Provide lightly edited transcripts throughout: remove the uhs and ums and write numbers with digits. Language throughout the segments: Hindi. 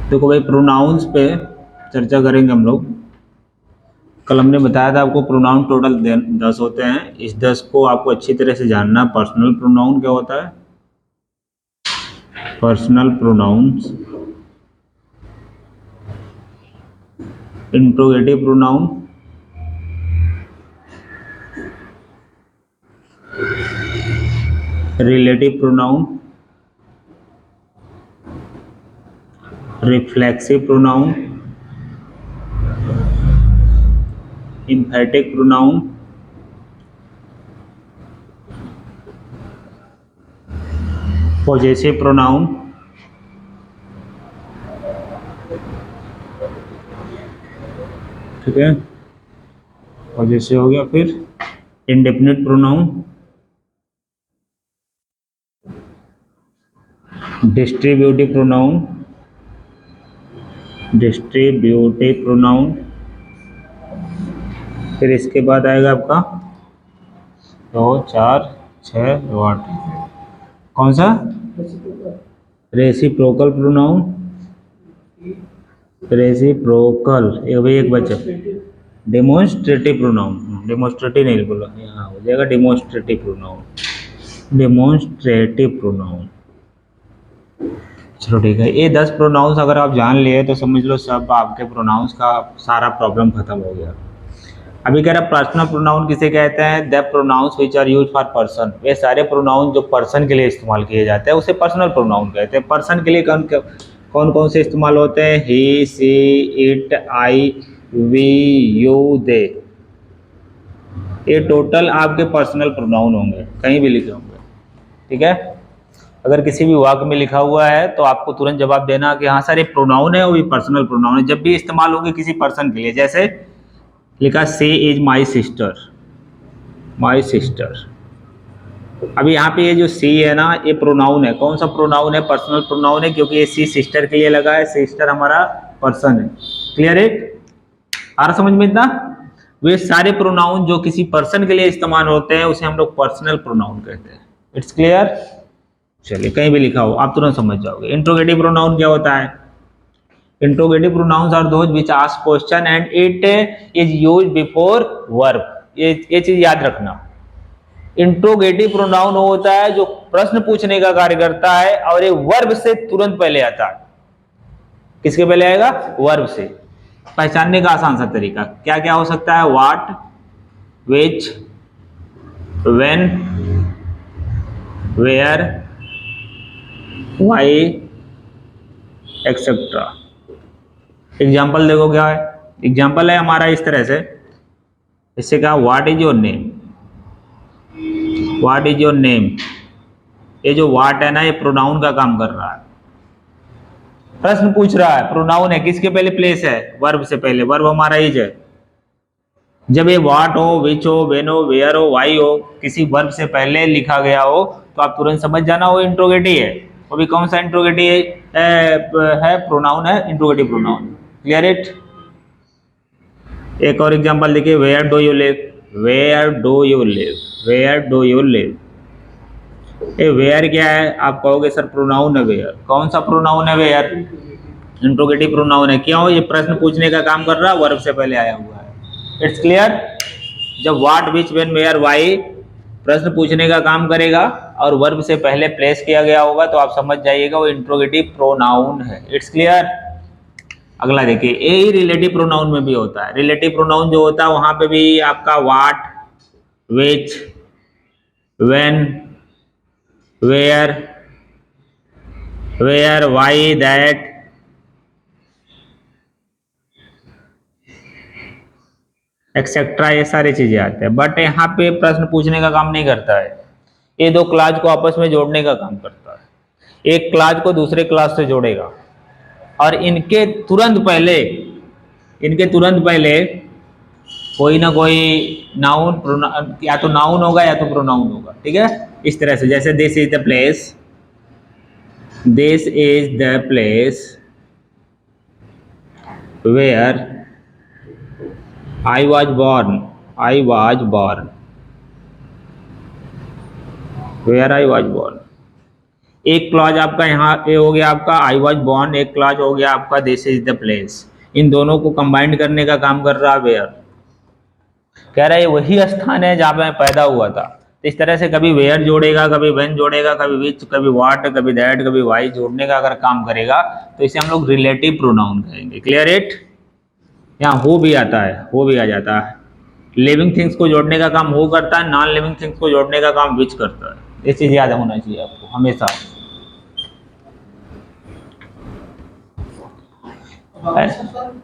देखो भाई, प्रोनाउंस पे चर्चा करेंगे हम लोग। कल हमने बताया था आपको प्रोनाउन टोटल 10 होते हैं। इस 10 को आपको अच्छी तरह से जानना। पर्सनल प्रोनाउन क्या होता है? Personal pronouns, interrogative pronoun, relative pronoun, reflexive pronoun, emphatic pronoun, possessive pronoun, ठीक है। पॉजेसिव हो गया। फिर indefinite pronoun, distributive pronoun, distributive pronoun. फिर इसके बाद आएगा आपका 2, 4, 6, 8, कौन सा? रेसिप्रोकल प्रोनाउन, रेसिप्रोकल, एक बच्चा। डेमोन्स्ट्रेटिव प्रोनाउन, डेमोन्स्ट्रेटिव नहीं बोला, यहाँ हो जाएगा डेमोन्स्ट्रेटिव प्रोनाउन, डेमोन्स्ट्रेटिव प्रोनाउन। चलो ठीक है, ये 10 प्रोनाउंस अगर आप जान लिए तो समझ लो सब आपके प्रोनाउंस का सारा प्रॉब्लम खत्म हो गया। अभी कह रहा पर्सनल प्रोनाउन किसे कहते हैं? The pronouns which are use for person. वे सारे प्रोनाउन जो पर्सन के लिए इस्तेमाल किए जाते हैं उसे पर्सनल प्रोनाउन कहते हैं। पर्सन के लिए कौन कौन से इस्तेमाल होते हैं? ही, सी, इट, आई, वी, यू, दे। ये टोटल आपके पर्सनल प्रोनाउन होंगे, कहीं भी लिखे होंगे, ठीक है। अगर किसी भी वाक्य में लिखा हुआ है तो आपको तुरंत जवाब देना कि हाँ सर ये प्रोनाउन है, वो भी पर्सनल प्रोनाउन है। जब भी इस्तेमाल होंगे किसी पर्सन के लिए, जैसे लिखा she is my sister, my sister. अभी यहाँ पे ये जो सी है ना, ये प्रोनाउन है। कौन सा प्रोनाउन है? पर्सनल प्रोनाउन है, क्योंकि ये सी सिस्टर के लिए लगा है। सिस्टर हमारा पर्सन है। क्लियर है? आ रहा समझ में इतना? वे सारे प्रोनाउन जो किसी पर्सन के लिए इस्तेमाल होते हैं उसे हम लोग पर्सनल प्रोनाउन कहते हैं। It's clear? चलिए, कहीं भी लिखा हो आप तुरंत समझ जाओगे। इंट्रोगेटिव प्रोनाउन क्या होता है? Interrogative pronouns are those which ask question and it is used before verb. ये चीज याद रखना। इंट्रोगेटिव प्रोनाउन होता है जो प्रश्न पूछने का कार्य करता है और ये वर्ब से तुरंत पहले आता है। किसके पहले आएगा? वर्ब से। पहचानने का आसान सा तरीका क्या क्या हो सकता है? What, which, when, where, why, etcetera. Example देखो क्या है। एग्जाम्पल है हमारा इस तरह से, इससे कहा what is your name, what is your name. ये जो व्हाट है ना, ये प्रोनाउन का काम कर रहा है। प्रश्न पूछ रहा है, प्रोनाउन है, किसके पहले प्लेस है? वर्ब से पहले। वर्ब हमारा इज है। जब ये व्हाट हो, विच हो, वेन हो, वेयर हो, वाई हो, किसी वर्ब से पहले लिखा गया हो तो आप तुरंत समझ जाना वो इंट्रोगेटिव है। वो भी कौन सा इंट्रोगेटिव है? प्रोनाउन है, इंट्रोगेटिव प्रोनाउन। Clear it? एक और एग्जांपल देखिए, where do you live, where do you live, where do you live. ये वेयर क्या है? आप कहोगे सर प्रोनाउन है वेयर। कौन सा प्रोनाउन है वेयर? इंट्रोगेटिव प्रोनाउन है। क्यों? ये प्रश्न पूछने का काम कर रहा है, वर्ब से पहले आया हुआ है। It's clear? जब what, which, when, where, why प्रश्न पूछने का काम करेगा और वर्ब से पहले प्लेस किया गया होगा तो आप समझ जाइएगा वो इंट्रोगेटिव प्रोनाउन है। It's clear? अगला देखिए, यही रिलेटिव प्रोनाउन में भी होता है। रिलेटिव प्रोनाउन जो होता है वहां पे भी आपका what, which, when, where, why, that, etcetera, ये सारी चीजें आते हैं। बट यहाँ पे प्रश्न पूछने का काम नहीं करता है। ये दो क्लास को आपस में जोड़ने का काम करता है। एक क्लास को दूसरे क्लास से जोड़ेगा और इनके तुरंत पहले कोई ना कोई नाउन, या तो नाउन होगा या तो प्रोनाउन होगा, ठीक है। इस तरह से, जैसे this is the place, this is the place where I was born, I was born, where I was born. एक क्लॉज आपका यहाँ ये हो गया आपका आई वॉज बॉर्न, एक क्लॉज हो गया आपका दिस इज द प्लेस। इन दोनों को कंबाइंड करने का काम कर रहा वेयर। कह रहा है वही स्थान है जहाँ पे मैं पैदा हुआ था। तो इस तरह से कभी वेयर जोड़ेगा, कभी व्हेन जोड़ेगा, कभी विच, कभी व्हाट, कभी दैट, कभी वाई जोड़ने का अगर काम करेगा तो इसे हम लोग रिलेटिव प्रोनाउन कहेंगे। Clear it? यहाँ हो भी आता है, हो भी आ जाता है। लिविंग थिंग्स को जोड़ने का काम हो करता है, नॉन लिविंग थिंग्स को जोड़ने का काम विच करता है। ये चीज याद होना चाहिए आपको हमेशा।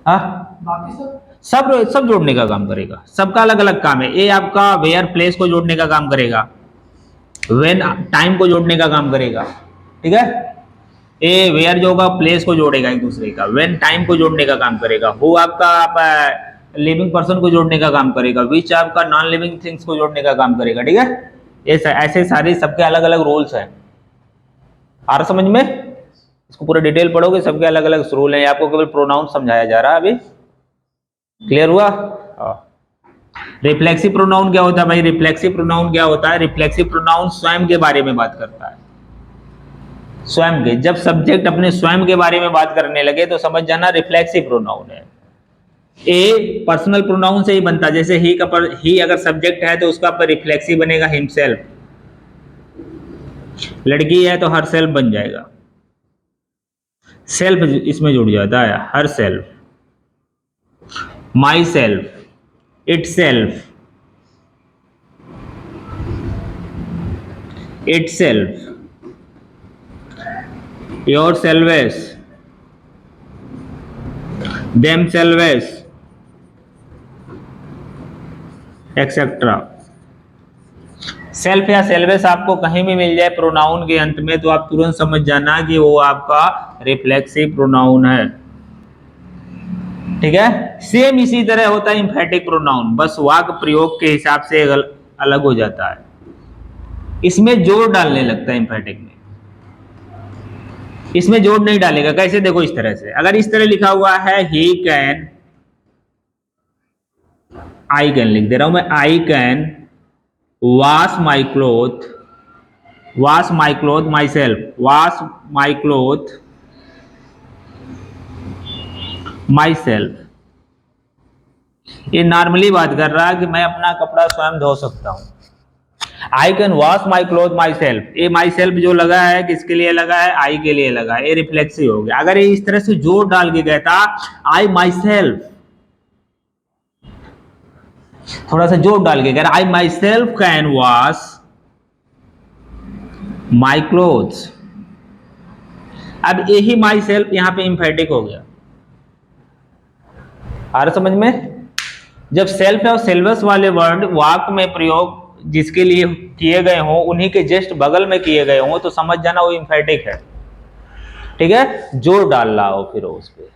हाँ, सब सब जोड़ने का काम करेगा, सबका अलग अलग काम है। ये आपका वेयर प्लेस को जोड़ने का काम करेगा, व्हेन टाइम को जोड़ने का काम करेगा। ठीक है, ये वेयर जो होगा प्लेस को जोड़ेगा एक दूसरे का, व्हेन टाइम को जोड़ने का काम करेगा, हु आपका लिविंग पर्सन को जोड़ने का काम करेगा, विच आपका नॉन लिविंग थिंग्स को जोड़ने का काम करेगा। ठीक है, ये ऐसे सारे सबके अलग अलग रोल्स हैं। आ रहा समझ में? इसको पूरा डिटेल पढ़ोगे, सबके अलग अलग रूल हैं। आपको केवल प्रोनाउन समझाया जा रहा है अभी। क्लियर हुआ? रिफ्लेक्सिव प्रोनाउन क्या होता है भाई? रिफ्लेक्सिव प्रोनाउन क्या होता है? रिफ्लेक्सिव प्रोनाउन स्वयं के बारे में बात करता है, स्वयं के। जब सब्जेक्ट अपने स्वयं के बारे में बात करने लगे तो समझ जाना रिफ्लेक्सिव प्रोनाउन है। ए पर्सनल प्रोनाउन से ही बनता है, जैसे ही का ही अगर सब्जेक्ट है तो उसका पर रिफ्लेक्सिव बनेगा हिमसेल्फ। लड़की है तो हर सेल्फ बन जाएगा, सेल्फ इसमें जुड़ जाता है, herself, myself, itself, itself, yourselves, themselves, etcetera. Self या सेल्वेस आपको कहीं भी मिल जाए प्रोनाउन के अंत में तो आप तुरंत समझ जाना कि वो आपका रिफ्लेक्सिव प्रोनाउन है। ठीक है, सेम इसी तरह होता है इंफैटिक प्रोनाउन, बस वाक्य प्रयोग के हिसाब से अलग हो जाता है। इसमें जोर डालने लगता है इंफैटिक में, इसमें जोर नहीं डालेगा। कैसे? देखो इस तरह से, अगर इस तरह लिखा हुआ है ही कैन, आई कैन लिख दे रहा हूं मैं, I can wash my cloth, wash my cloth myself, wash my cloth myself। ये नॉर्मली बात कर रहा है कि मैं अपना कपड़ा स्वयं धो सकता हूं। I can wash my cloth my self, ये माई सेल्फ जो लगा है किसके लिए लगा है? आई के लिए लगा है, ये रिफ्लेक्सिव हो गया। अगर ये इस तरह से जोर डाल के कहता आई माई सेल्फ, थोड़ा सा जोर डाल के कह रहा I myself can wash my clothes. अब यही माई सेल्फ यहां पे इंफेटिक हो गया। आ रहा समझ में? जब सेल्फ और सेल्वस वाले वर्ड वाक्य में प्रयोग जिसके लिए किए गए हों उन्हीं के जस्ट बगल में किए गए हों तो समझ जाना वो इंफेटिक है। ठीक है, जोर डाल रहा हो फिर उस पर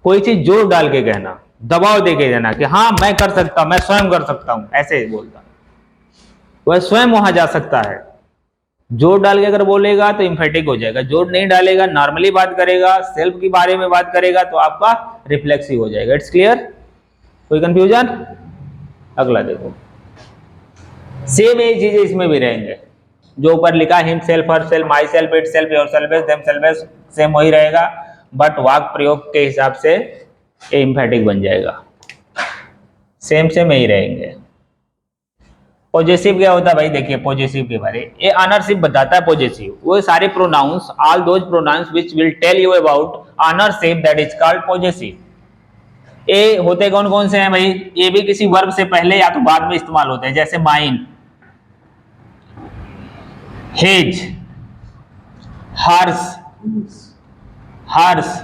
कोई चीज जोर डाल के कहना, दबाव दे के देना कि हाँ मैं कर सकता हूं, मैं स्वयं कर सकता हूं, ऐसे बोलता वह स्वयं वहां जा सकता है। जोर डाल के अगर बोलेगा तो इंफेटिक हो जाएगा, जोर नहीं डालेगा, नॉर्मली बात करेगा, सेल्फ के बारे में बात करेगा तो आपका रिफ्लेक्सिव हो जाएगा। It's clear? कोई कंफ्यूजन? अगला देखो, सेम ये चीजें इसमें भी रहेंगे, जो ऊपर लिखा him self, her self, myself, itself, your self, them self, same वही रहेगा, बट वाक्य प्रयोग के हिसाब से ये इंफेटिक बन जाएगा। सेम सेम यही रहेंगे। पॉजेसिव क्या होता है भाई? देखिए पॉजेसिव के बारे में ये ऑनरशिप बताता है। पॉजेसिव वो सारे pronouns, all those pronouns which will tell you about ownership, that is called possessive. ये होते कौन कौन से हैं भाई? ये भी किसी वर्ब से पहले या तो बाद में इस्तेमाल होते हैं, जैसे mine, his, hers, hers,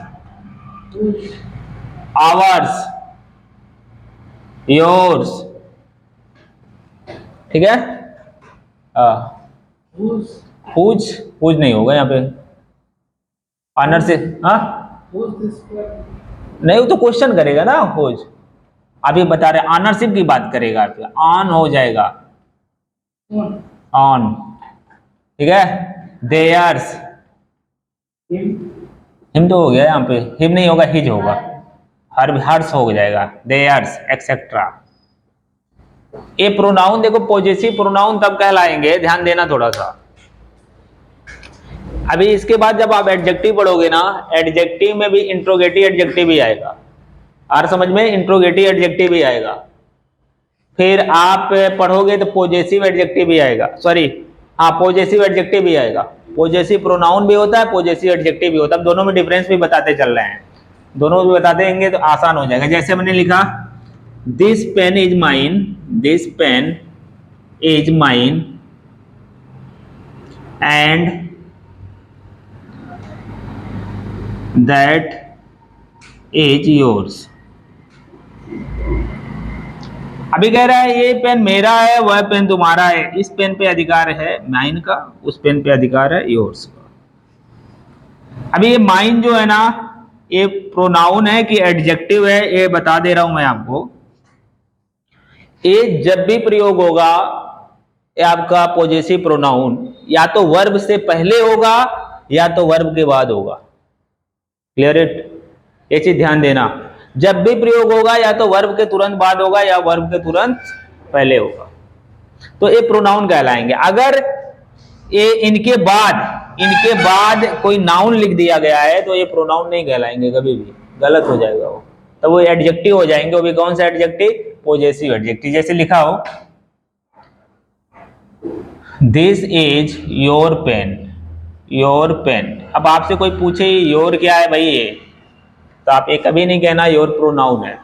ours, yours. ठीक है, हुज, हुज नहीं होगा यहाँ पे ऑनर से। हाँ नहीं, वो तो क्वेश्चन करेगा ना हुज। अभी बता रहे ऑनरशिप की बात करेगा, ऑन हो जाएगा, ऑन। ठीक है, देयर्स, हिम तो हो गया यहाँ पे, हिम नहीं होगा, हिज होगा, हर्ष हो जाएगा, देयर्स, एक्सेट्रा। ये प्रोनाउन देखो, पॉजेसिव प्रोनाउन तब कहलाएंगे, ध्यान देना थोड़ा सा, अभी इसके बाद जब आप एडजेक्टिव पढ़ोगे ना, एडजेक्टिव में भी इंट्रोगेटिव एडजेक्टिव भी आएगा, और समझ में इंट्रोगेटिव एडजेक्टिव भी आएगा। फिर आप पढ़ोगे तो पॉजेसिव एडजेक्टिव भी आएगा, सॉरी हाँ पॉजेसिव एडजेक्टिव भी आएगा। पॉजेसिव प्रोनाउन भी होता है, पॉजेसिव एडजेक्टिव भी होता है। दोनों में डिफरेंस भी बताते चल रहे हैं, दोनों भी बता देंगे तो आसान हो जाएगा। जैसे मैंने लिखा this pen is mine, this pen is mine and that is yours. अभी कह रहा है ये पेन मेरा है, वह पेन तुम्हारा है, इस पेन पे अधिकार है माइन का, उस पेन पे अधिकार है योर्स का। अभी ये माइन जो है ना, ये प्रोनाउन है कि एडजेक्टिव है, ये बता दे रहा हूं मैं आपको। ये जब भी प्रयोग होगा, ये आपका पॉजेसिव प्रोनाउन या तो वर्ब से पहले होगा या तो वर्ब के बाद होगा। क्लियर इट, ये चीज ध्यान देना। जब भी प्रयोग होगा या तो वर्ब के तुरंत बाद होगा या वर्ब के तुरंत पहले होगा, तो ये प्रोनाउन कहलाएंगे। अगर ये इनके बाद कोई नाउन लिख दिया गया है तो ये प्रोनाउन नहीं कहलाएंगे, कभी भी गलत हो जाएगा वो, तो वो एडजेक्टिव हो जाएंगे। वो भी कौन सा एडजेक्टिव? Possessive adjective. जैसे लिखा हो this is your pen, your pen. अब आपसे कोई पूछे योर क्या है भाई ये, तो आप ये कभी नहीं कहना योर प्रोनाउन है।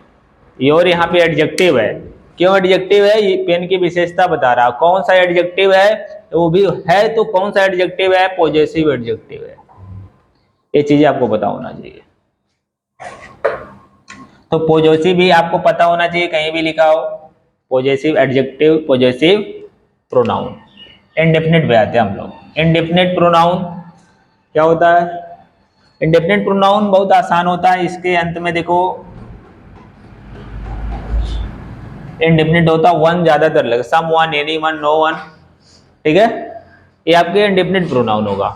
योर यहाँ पे एडजेक्टिव है। क्यों एडजेक्टिव है? ये पेन की विशेषता बता रहा। कौन सा एडजेक्टिव है? तो वो भी है, तो कौन सा एडजेक्टिव है? पॉजेसिव एडजेक्टिव है। ये चीजें आपको पता होना चाहिए। तो पॉजेसिव भी आपको पता होना चाहिए, कहीं भी लिखा हो possessive adjective, possessive pronoun. Indefinite पे आते हैं हम लोग। इंडेफिनिट प्रोनाउन क्या होता है? इंडेफिनिट प्रोनाउन बहुत आसान होता है। इसके अंत में देखो इंडेफिनिट होता, वन ज्यादातर लगे, someone, anyone, no one, ठीक है, ये आपके इंडेफिनिट प्रोनाउन होगा।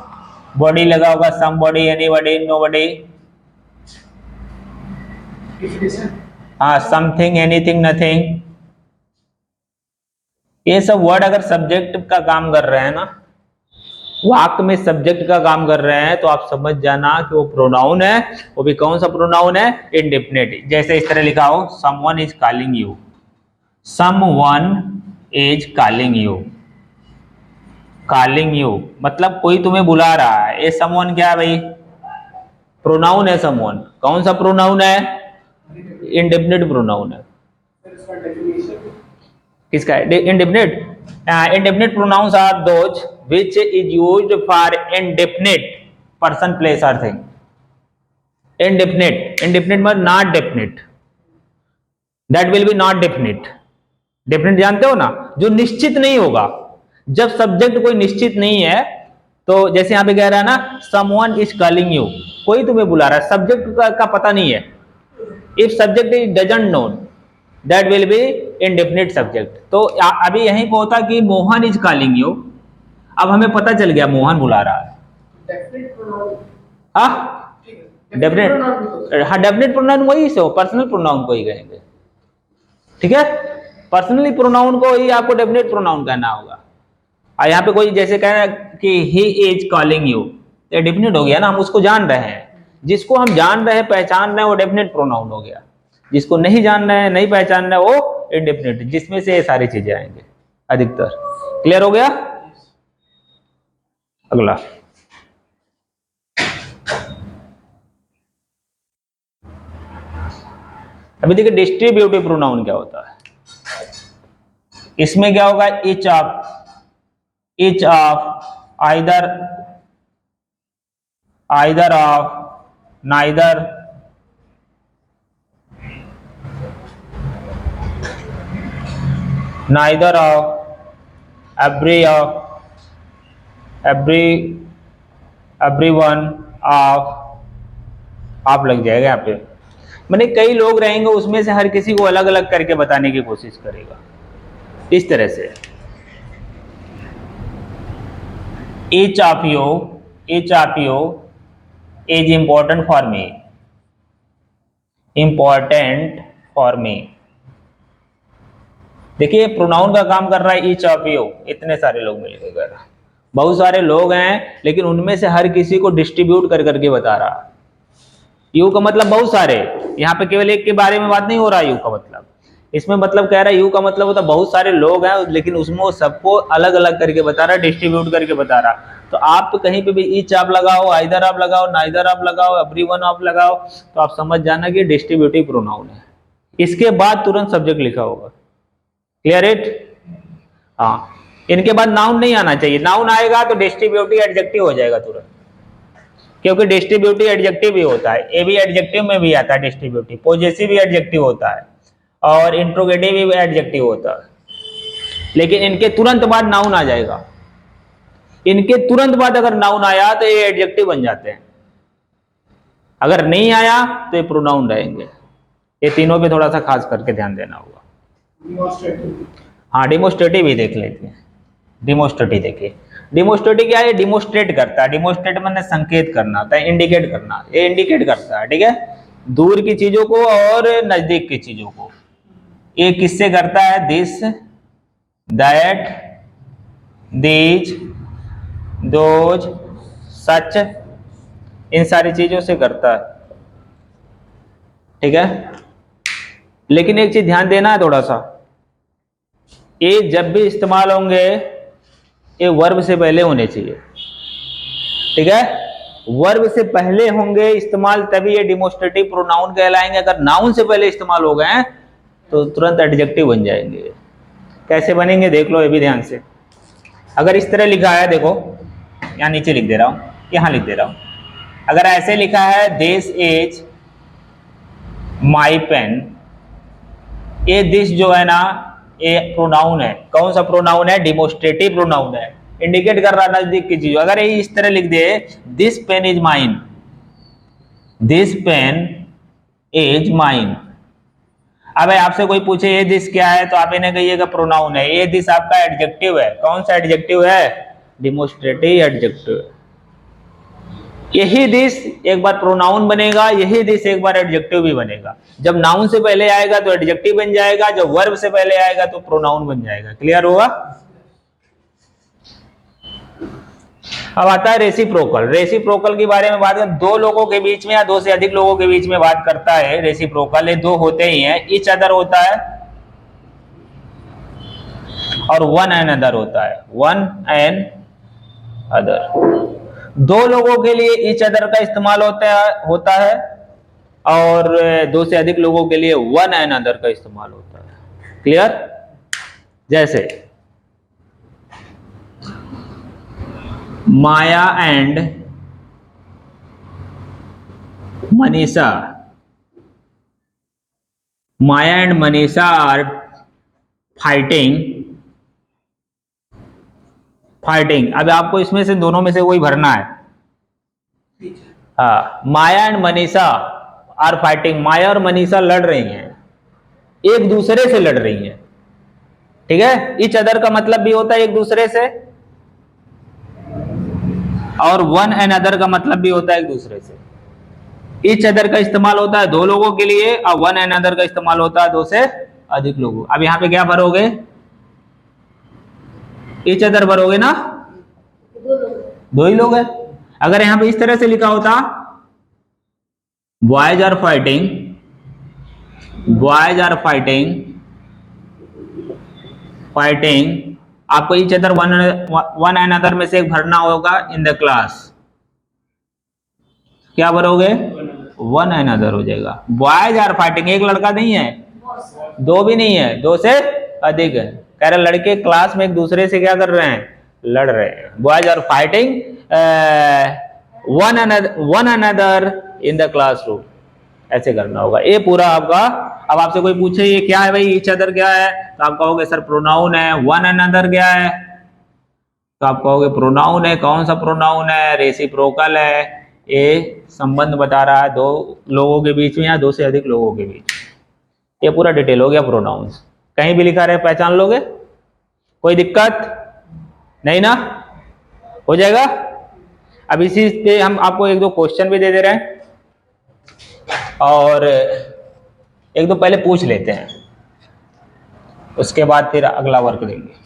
बॉडी लगा होगा, somebody, anybody, nobody, हाँ समथिंग, एनीथिंग, नथिंग। ये सब वर्ड अगर सब्जेक्ट का काम कर रहे हैं ना, वाक्य में सब्जेक्ट का काम कर रहे हैं, तो आप समझ जाना कि वो प्रोनाउन है। वो भी कौन सा प्रोनाउन है? इंडेफिनिट। जैसे इस तरह लिखा हो someone is calling you, someone is calling you. Calling you मतलब कोई तुम्हें बुला रहा है। ये समवन क्या है भाई? प्रोनाउन है समवन। कौन सा प्रोनाउन है? इंडेफिनिट प्रोनाउन है। किसका है indefinite? Indefinite pronouns are those which is used for indefinite person, place or thing. Indefinite मतलब not definite, that will be not definite. Definite जानते हो ना, जो निश्चित नहीं होगा। जब सब्जेक्ट कोई निश्चित नहीं है, तो जैसे यहाँ पे कह रहा है ना someone is calling you, कोई तुम्हें बुला रहा है, सब्जेक्ट का पता नहीं है। If subject is doesn't know, that will be indefinite subject. तो अभी यहीं पे होता कि मोहन is calling you, अब हमें पता चल गया मोहन बुला रहा है। हाँ डेफिनेट, हाँ डेफिनेट प्रोनाउन वही से पर्सनल प्रोनाउन को ही कहेंगे, ठीक है। पर्सनली प्रोनाउन को ही आपको डेफिनेट प्रोनाउन कहना होगा। और यहाँ पे कोई जैसे कह रहा है कि ही इज कॉलिंग यू, तो डेफिनेट हो गया ना, हम उसको जान रहे हैं। जिसको हम जान रहे हैं, पहचान रहे हैं, वो डेफिनेट प्रोनाउन हो गया। जिसको नहीं जान रहे हैं, नहीं पहचान रहे, वो इंडेफिनेट, जिसमें से ये सारी चीजें आएंगे अधिकतर। क्लियर हो गया? अगला अभी देखिए डिस्ट्रीब्यूटिव प्रोनाउन क्या होता है। इसमें क्या होगा? Each of, either of, neither, neither of, every of, everyone of लग जाएगा यहाँ पे। मैंने कई लोग रहेंगे, उसमें से हर किसी को अलग अलग करके बताने की कोशिश करेगा इस तरह से। each of you is important for me, important for me। देखिए प्रोनाउन का काम कर रहा है each of you, इतने सारे लोग मिलकर कर रहा। बहुत सारे लोग हैं लेकिन उनमें से हर किसी को डिस्ट्रीब्यूट कर करके बता रहा है। यू का मतलब बहुत सारे, यहाँ पे केवल एक के बारे में बात नहीं हो रहा यू का मतलब, इसमें मतलब कह रहा है यू का मतलब होता है बहुत सारे लोग हैं लेकिन उसमें वो सबको अलग अलग करके बता रहा है, डिस्ट्रीब्यूट करके बता रहा। तो आप कहीं पे भी ईच आप लगाओ, आइदर आप लगाओ, नाइदर आप लगाओ, एवरीवन आप लगाओ, तो आप समझ जाना कि डिस्ट्रीब्यूटिव प्रोनाउन है। इसके बाद तुरंत सब्जेक्ट लिखा होगा। Clear it? हाँ, इनके बाद नाउन नहीं आना चाहिए। नाउन आएगा तो डिस्ट्रीब्यूटिव एडजेक्टिव हो जाएगा तुरंत, क्योंकि डिस्ट्रीब्यूटिव एडजेक्टिव भी होता है, ए भी एडजेक्टिव में भी आता है डिस्ट्रीब्यूटिव, पॉजेसिव भी एडजेक्टिव होता है और इंट्रोगेटिव भी एडजेक्टिव होता है। लेकिन इनके तुरंत बाद नाउन आ जाएगा। इनके तुरंत बाद अगर नाउन आया तो ये एडजेक्टिव बन जाते हैं, अगर नहीं आया तो ये प्रोनाउन रहेंगे। ये तीनों पे थोड़ा सा खास करके ध्यान देना होगा। हाँ, डिमोस्ट्रेटिव भी देख लेते हैं। डिमोस्ट्रेटिव देखिए, डिमोस्ट्रेटिव क्या है? डिमोस्ट्रेट करता है। डिमोस्ट्रेट मैंने संकेत करना होता है, इंडिकेट करना, ये इंडिकेट करता है, ठीक है, दूर की चीजों को और नजदीक की चीजों को। ये किससे करता है? दिस, दैट, दीज, दोज, सच, इन सारी चीजों से करता है, ठीक है। लेकिन एक चीज ध्यान देना है थोड़ा सा, ये जब भी इस्तेमाल होंगे ये वर्ब से पहले होने चाहिए, ठीक है। वर्ब से पहले होंगे इस्तेमाल तभी ये डिमोस्ट्रेटिव प्रोनाउन कहलाएंगे। अगर नाउन से पहले इस्तेमाल हो गए तो तुरंत एडजेक्टिव बन जाएंगे। कैसे बनेंगे देख लो ये भी ध्यान से। अगर इस तरह लिखा है, देखो यहाँ नीचे लिख दे रहा हूं, यहाँ लिख दे रहा हूं, अगर ऐसे लिखा है दिस इज माई पेन, ये दिस जो है ना ये प्रोनाउन है। कौन सा प्रोनाउन है? डिमोस्ट्रेटिव प्रोनाउन है, इंडिकेट कर रहा नजदीक की चीज। अगर ये इस तरह लिख दे this pen is mine, this pen is mine, अब आपसे कोई पूछे ये दिस क्या है तो आप इन्हें कहिएगा प्रोनाउन है। ये दिस आपका एडजेक्टिव है। कौन सा एडजेक्टिव है? Demonstrative adjective. यही दिस एक बार प्रोनाउन बनेगा, यही दिस एक बार एडजेक्टिव भी बनेगा। जब नाउन से पहले आएगा तो एडजेक्टिव बन जाएगा, जब वर्ब से पहले आएगा तो प्रोनाउन बन जाएगा। क्लियर होगा? अब आता है रेसिप्रोकल। रेसिप्रोकल के बारे में बात करें, दो लोगों के बीच में या दो से अधिक लोगों के बीच में बात करता है रेसिप्रोकल। ये दो होते ही हैं, ईच अदर होता है और वन एंड अदर होता है, वन एंड अदर। दो लोगों के लिए ईच अदर का इस्तेमाल होता है और दो से अधिक लोगों के लिए वन एंड अदर का इस्तेमाल होता है। क्लियर? जैसे Maya and Manisha, Maya and Manisha are fighting. अब आपको इसमें से दोनों में से कोई भरना है। हाँ, माया एंड मनीषा आर फाइटिंग, माया और मनीषा लड़ रही हैं, एक दूसरे से लड़ रही हैं, ठीक है। ईच अदर का मतलब भी होता है एक दूसरे से, और वन एंड अदर का मतलब भी होता है एक दूसरे से। ईच अदर का इस्तेमाल होता है दो लोगों के लिए और वन एंड अदर का इस्तेमाल होता है दो से अधिक लोगों। अब यहां पे क्या भरोगे? ईच अदर भरोगे ना, दो ही लोग हैं। अगर यहां पे इस तरह से लिखा होता boys are fighting, boys are fighting, fighting, आपको each other one and other में से एक भरना होगा इन द क्लास। क्या भरोगे? वन एंड अदर हो जाएगा। बॉयज आर फाइटिंग, एक लड़का नहीं है, दो भी नहीं है, दो से अधिक है। कह रहे लड़के क्लास में एक दूसरे से क्या कर रहे हैं? लड़ रहे हैं। Boys are fighting one another in the classroom, ऐसे करना होगा ये पूरा आपका। अब आपसे कोई पूछे ये क्या है भाई, ईच अदर क्या है, तो आप कहोगे सर प्रोनाउन है। वन अनदर क्या है, तो आप कहोगे प्रोनाउन है। कौन सा प्रोनाउन है? रेसिप्रोकल है। ये संबंध बता रहा है दो लोगों के बीच में या दो से अधिक लोगों के बीच। ये पूरा डिटेल हो गया प्रोनाउंस। कहीं भी लिखा रहे पहचान लोगे, कोई दिक्कत नहीं ना? हो जाएगा। अब इसी पे हम आपको एक दो क्वेश्चन भी दे दे रहे हैं और एक दो पहले पूछ लेते हैं, उसके बाद फिर अगला वर्क देंगे।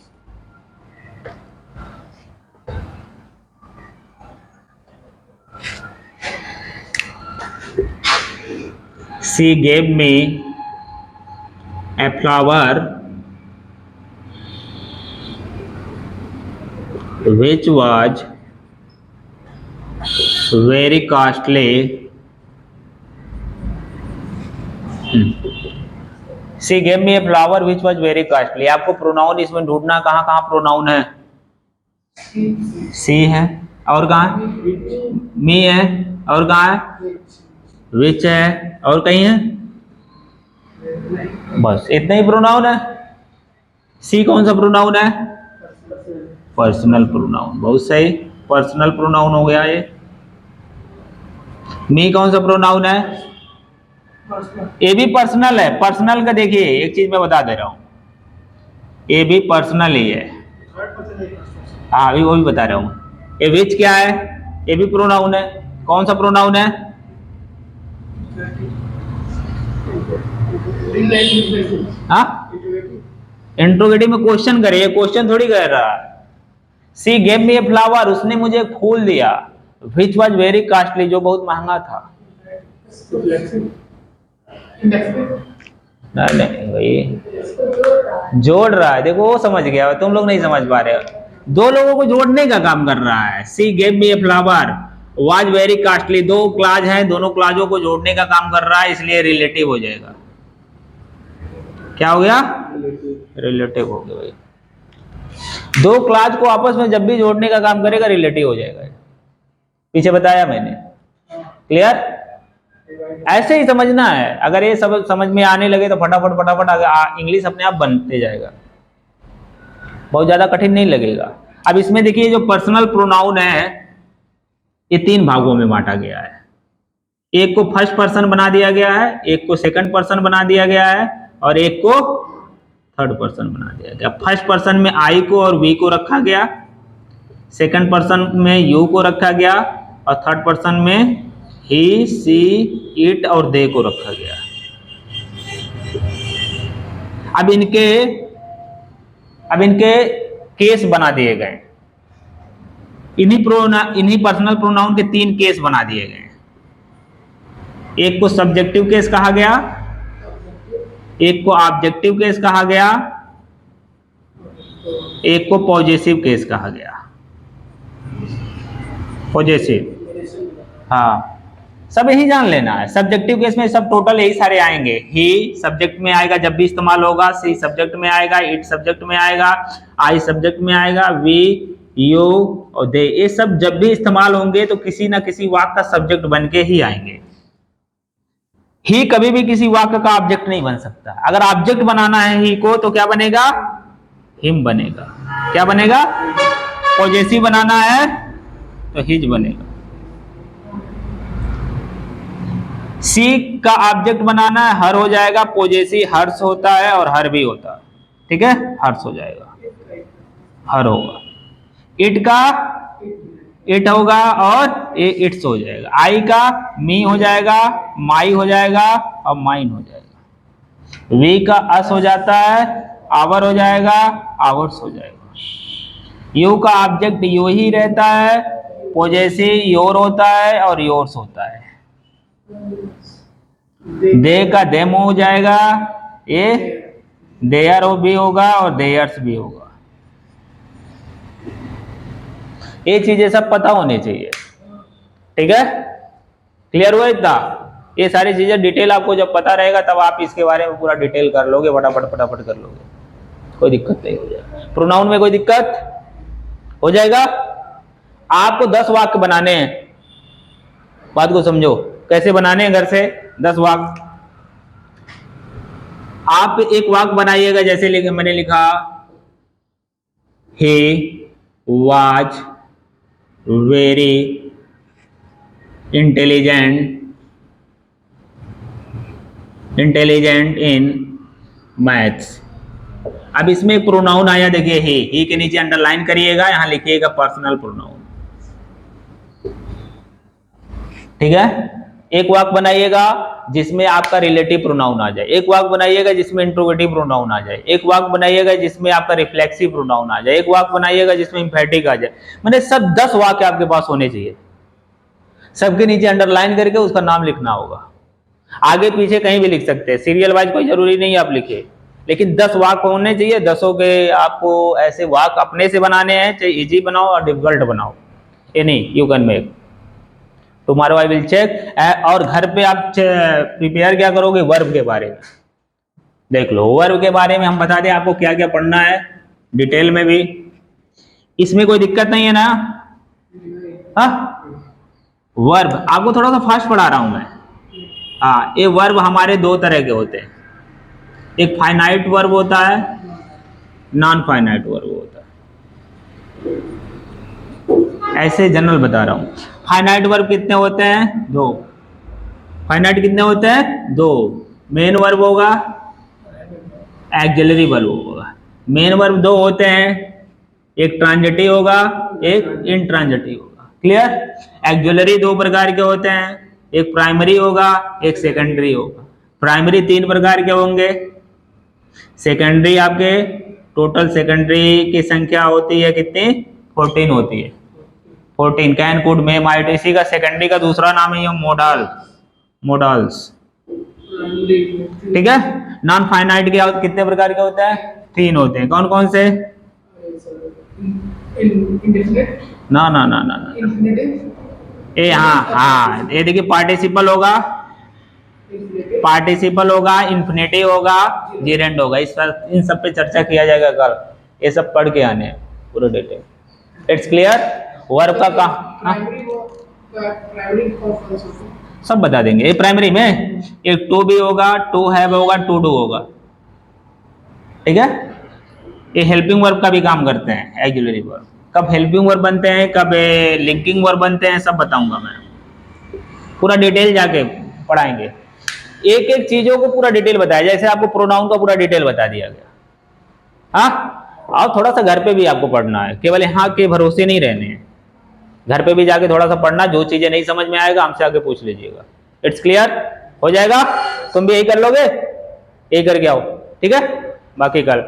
She gave me a flower which was very costly. She gave me a flower which was very costly. आपको प्रोनाउन इसमें ढूंढना, कहाँ कहाँ प्रोनाउन है? सी है, और कहाँ है? मी है, और कहाँ है? विच है, और कहीं है? बस इतना ही प्रोनाउन है। सी कौन सा प्रोनाउन है? Personal pronoun. बहुत सही, पर्सनल प्रोनाउन हो गया ये। मी कौन सा प्रोनाउन है? ये भी पर्सनल है। पर्सनल का देखिए एक चीज मैं बता दे रहा हूं, ये भी पर्सनल ही है। हाँ अभी वो भी बता रहा हूं। ये विच क्या है? ये भी प्रोनाउन है। कौन सा प्रोनाउन है? हाँ इंट्रोगेटिव में क्वेश्चन करिए, क्वेश्चन थोड़ी कर रहा है। सी गेव मी ए फ्लावर, उसने मुझे एक फूल दिया, विच वॉज वेरी कॉस्टली, जो बहुत महंगा था। नहीं भाई जोड़ रहा है, देखो वो समझ गया, तुम लोग नहीं समझ पा रहे हो। दो लोगों को जोड़ने का काम कर रहा है। सी gave me a flower was very costly, दो क्लाज हैं, दोनों क्लाजों को जोड़ने का काम कर रहा है, इसलिए रिलेटिव हो जाएगा। क्या हो गया? रिलेटिव हो गया भाई। दो क्लाज को आपस में जब भी जोड़ने का काम करेगा रिलेटिव हो जाएगा। पीछे बताया मैंने, क्लियर? ऐसे ही समझना है। अगर ये सब समझ में आने लगे तो फटाफट फटाफट इंग्लिश अपने आप बनते जाएगा, बहुत ज्यादा कठिन नहीं लगेगा। अब इसमें देखिए जो पर्सनल प्रोनाउन है ये तीन भागों में बांटा गया है। एक को फर्स्ट पर्सन बना दिया गया है, एक को सेकंड पर्सन बना दिया गया है, और एक को थर्ड पर्सन बना दिया गया। फर्स्ट पर्सन में आई को और वी को रखा गया, सेकंड पर्सन में यू को रखा गया, और थर्ड पर्सन में ही, सी, इट और दे को रखा गया। अब इनके केस बना दिए गए। इन्हीं पर्सनल प्रोनाउन के तीन केस बना दिए गए। एक को सब्जेक्टिव केस कहा गया, एक को ऑब्जेक्टिव केस कहा गया, एक को पॉजेसिव केस कहा गया। पॉजेसिव, हाँ सब यही जान लेना है। सब्जेक्टिव केस में सब टोटल यही सारे आएंगे। ही सब्जेक्ट में आएगा जब भी इस्तेमाल होगा, सी सब्जेक्ट में आएगा, इट सब्जेक्ट में आएगा, आई सब्जेक्ट में आएगा, वी, यू और दे, ये सब जब भी इस्तेमाल होंगे तो किसी ना किसी वाक्य का सब्जेक्ट बन के ही आएंगे। ही कभी भी किसी वाक्य का ऑब्जेक्ट नहीं बन सकता। अगर ऑब्जेक्ट बनाना है ही को तो क्या बनेगा? हिम बनेगा। क्या बनेगा? पॉजेसिव बनाना है तो हिज बनेगा। सी का ऑब्जेक्ट बनाना है हर हो जाएगा, पॉजेसिव हर्ष होता है और हर भी होता है, ठीक है, हर्ष हो जाएगा, हर होगा। इट का इट होगा और इट्स हो जाएगा। आई का मी हो जाएगा, माई हो जाएगा और माइन हो जाएगा। वी का अस हो जाता है, आवर हो जाएगा, आवर्स हो जाएगा। यू का ऑब्जेक्ट यू ही रहता है, पॉजेसिव योर होता है और योर्स होता है। दे का देम हो जाएगा, ये देयर भी होगा और देयर्स भी होगा। ये चीजें सब पता होनी चाहिए, ठीक है, क्लियर हुआ इतना? ये सारी चीजें डिटेल आपको जब पता रहेगा तब आप इसके बारे में पूरा डिटेल कर लोगे, फटाफट फटाफट कर लोगे, कोई दिक्कत नहीं हो जाएगा। प्रोनाउन में कोई दिक्कत हो जाएगा? आपको 10 वाक्य बनाने हैं, बात को समझो, कैसे बनाने हैं? घर से 10 वाक्य आप एक वाक्य बनाइएगा, जैसे मैंने लिखा he was very intelligent in maths। अब इसमें एक प्रोनाउन आया, देखिए ही के नीचे अंडरलाइन करिएगा, यहां लिखिएगा पर्सनल प्रोनाउन, ठीक है। एक वाक्य बनाइएगा जिसमें आपका रिलेटिव प्रोनाउन आ जाए, एक वाक्य बनाइएगा जिसमें इंट्रोगेटिव प्रोनाउन आ जाए, एक वाक्य बनाइएगा जिसमें आपका रिफ्लेक्सिव प्रोनाउन आ जाए, एक वाक्य बनाइएगा जिसमें इंफेटिक आ जाए। मैंने सब 10 वाक्य आपके पास होने चाहिए, सबके नीचे अंडरलाइन करके उसका नाम लिखना होगा। आगे पीछे कहीं भी लिख सकते हैं, सीरियल वाइज कोई जरूरी नहीं है आप लिखे, लेकिन 10 वाक होने चाहिए। 10 के आपको ऐसे वाक अपने से बनाने हैं, चाहे इजी बनाओ और डिफिकल्ट बनाओ, any you can make. Tomorrow I will check. और घर पे आप प्रिपेयर क्या करोगे, वर्ब के बारे में देख लो। वर्ब के बारे में हम बता दें आपको क्या क्या पढ़ना है डिटेल में भी, इसमें कोई दिक्कत नहीं है ना। हाँ, वर्ब आपको थोड़ा सा फास्ट पढ़ा रहा हूं मैं। हाँ, ये वर्ब हमारे दो तरह के होते हैं, एक फाइनाइट वर्ब होता है, नॉन फाइनाइट वर्ब होता है। ऐसे जनरल बता रहा हूं। फाइनाइट वर्ब कितने होते हैं, 2। फाइनाइट कितने होते हैं, 2। मेन वर्ब होगा, एक्सिलरी वर्ब होगा। मेन वर्ब 2 होते हैं, एक ट्रांजिटिव होगा, एक इंट्रांजिटिव होगा। क्लियर। एक्सिलरी 2 प्रकार के होते हैं, एक प्राइमरी होगा, एक सेकेंडरी होगा। प्राइमरी 3 प्रकार के होंगे, सेकेंडरी आपके टोटल सेकेंडरी की संख्या होती है कितनी, 14 होती है। 14 कैन कुड मे माइट, इसी का सेकेंडरी का दूसरा नाम है ये मोडल, मोडल्स। ठीक है। नॉन फाइनाइट के कितने प्रकार के होते हैं, 3 होते हैं। कौन कौन से, ना ना ना ना ना, ए हाँ हाँ, ये देखिए पार्टिसिपल होगा, पार्टिसिपल होगा, इन्फिनेटिव होगा, जेरेंड होगा। इस पर इन सब पे चर्चा किया जाएगा कल, ये सब पढ़ के आने पूरे डिटेल। It's clear. वर्ब का सब बता देंगे। ये प्राइमरी में एक टू भी होगा, टू हैव होगा, टू डू होगा। ठीक है। ये हेल्पिंग वर्ब का भी काम करते हैं, एक्सिलरी वर्ब। कब हेल्पिंग वर्ब बनते हैं, कब लिंकिंग वर्ब बनते हैं, सब बताऊंगा मैं, पूरा डिटेल जाके पढ़ाएंगे। एक एक चीजों को पूरा डिटेल बताया, जैसे आपको प्रोनाउन का पूरा डिटेल बता दिया गया। हाँ, और थोड़ा सा घर पे भी आपको पढ़ना है, केवल यहाँ के भरोसे नहीं रहने हैं, घर पे भी जाके थोड़ा सा पढ़ना। जो चीजें नहीं समझ में आएगा हमसे आके पूछ लीजिएगा। इट्स क्लियर, हो जाएगा। तुम भी यही कर लोगे, यही करके आओ। ठीक है, बाकी कल